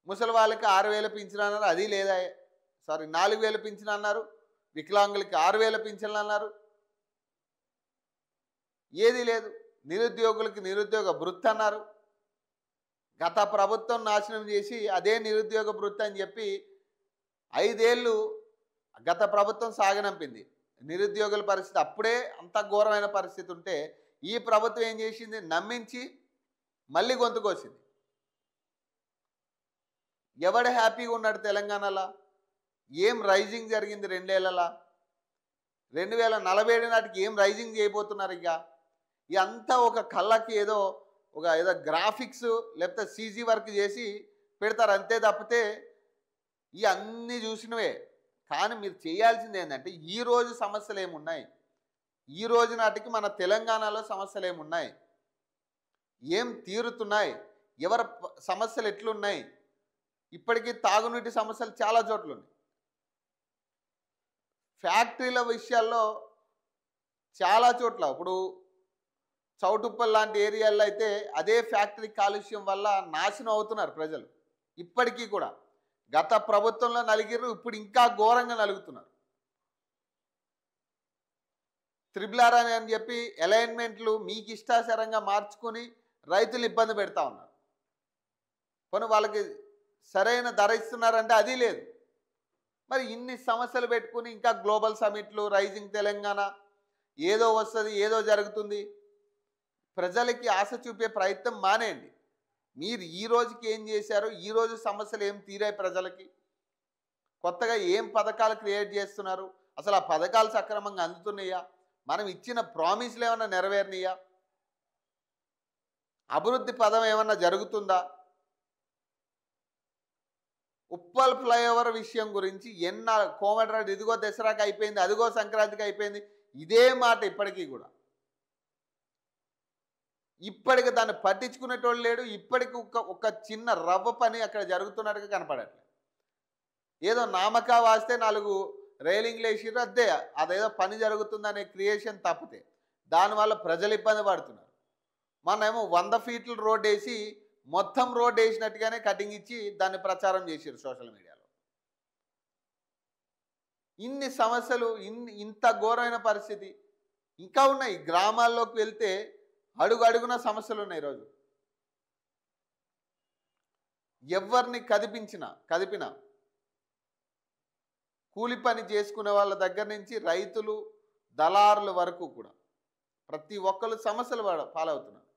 ముసలి వాళ్ళకి 6,000 పింఛన్ అన్నారు, అది లేదా. సారీ, 4,000 పింఛన్ అన్నారు, వికలాంగులకి 6,000 పింఛన్లు అన్నారు, ఏది లేదు. నిరుద్యోగులకి నిరుద్యోగ భృతి అన్నారు. గత ప్రభుత్వం నాశనం చేసి అదే నిరుద్యోగ భృతి అని చెప్పి 5 ఏళ్ళు గత ప్రభుత్వం సాగనంపింది. నిరుద్యోగుల పరిస్థితి అప్పుడే అంత ఘోరమైన పరిస్థితి ఉంటే ఈ ప్రభుత్వం ఏం చేసింది, నమ్మించి మళ్ళీ గొంతుకొచ్చింది. ఎవడు హ్యాపీగా ఉన్నాడు తెలంగాణలో? ఏం రైజింగ్ జరిగింది 2 ఏళ్లలో? 2047 నాటికి ఏం రైజింగ్ చేయబోతున్నారు? ఇదంతా ఒక కళ్ళకి ఏదో గ్రాఫిక్స్ లేకపోతే సీజీ వర్క్ చేసి పెడతారు అంతే తప్పితే ఈ అన్నీ చూసినవే. కానీ మీరు చేయాల్సింది ఏంటంటే ఈరోజు సమస్యలు ఏమున్నాయి, ఈ రోజు నాటికి మన తెలంగాణలో సమస్యలు ఏమున్నాయి, ఏం తీరుతున్నాయి, ఎవరి సమస్యలు ఎట్లున్నాయి. ఇప్పటికీ తాగునీటి సమస్యలు చాలా చోట్ల ఉన్నాయి. ఫ్యాక్టరీల విషయాల్లో చాలా చోట్ల ఇప్పుడు చౌటుప్పల్ లాంటి ఏరియాల్లో అయితే అదే ఫ్యాక్టరీ కాలుష్యం వల్ల నాశనం అవుతున్నారు ప్రజలు. ఇప్పటికీ కూడా గత ప్రభుత్వంలో నలిగిరు, ఇప్పుడు ఇంకా ఘోరంగా నలుగుతున్నారు. త్రిబుల్ అని చెప్పి అలైన్మెంట్లు మీకు ఇష్టాసరంగా మార్చుకొని రైతులు ఇబ్బంది పెడతా ఉన్నారు. కొన్ని వాళ్ళకి సరైన ధర ఇస్తున్నారంటే అది లేదు. మరి ఇన్ని సమస్యలు పెట్టుకుని ఇంకా గ్లోబల్ సమిట్లు, రైజింగ్ తెలంగాణ, ఏదో వస్తుంది, ఏదో జరుగుతుంది, ప్రజలకి ఆశ చూపే ప్రయత్నం మానేయండి. మీరు ఈ రోజుకి ఏం చేశారో, ఈరోజు సమస్యలు ఏం తీరాయి ప్రజలకి, కొత్తగా ఏం పథకాలు క్రియేట్ చేస్తున్నారు, అసలు ఆ పథకాలు సక్రమంగా అందుతున్నాయా, మనం ఇచ్చిన ప్రామిస్లు ఏమన్నా నెరవేరినాయా, అభివృద్ధి పదం ఏమన్నా జరుగుతుందా? ఉప్పల్ ఫ్లైఓవర్ విషయం గురించి కోమటిరెడ్డి ఇదిగో దసరాకి అయిపోయింది, అదిగో సంక్రాంతికి అయిపోయింది, ఇదే మాట ఇప్పటికీ కూడా. ఇప్పటికి దాన్ని పట్టించుకునేటోళ్ళు లేడు. ఇప్పటికి ఒక చిన్న రవ్వ పని అక్కడ జరుగుతున్నట్టుగా కనపడట్లేదు. ఏదో నామకా వాస్తే 4 రైలింగ్లు వేసిర్రు, అదేదో పని జరుగుతుందనే క్రియేషన్ తప్పితే దానివల్ల ప్రజలు ఇబ్బంది పడుతున్నారు. మనమేమో 100 ఫీట్ల రోడ్ వేసి మొత్తం రోడ్ వేసినట్టుగానే కటింగ్ ఇచ్చి దాన్ని ప్రచారం చేసారు సోషల్ మీడియాలో. ఇన్ని సమస్యలు, ఇంత ఘోరమైన పరిస్థితి ఇంకా ఉన్నాయి. గ్రామాల్లోకి వెళ్తే అడుగు అడుగున సమస్యలు ఉన్నాయి. ఈరోజు ఎవరిని కదిపినా కూలి పని చేసుకునే వాళ్ళ దగ్గర నుంచి రైతులు, దళారుల వరకు కూడా ప్రతి ఒక్కరు సమస్యలు పాలవుతున్నారు.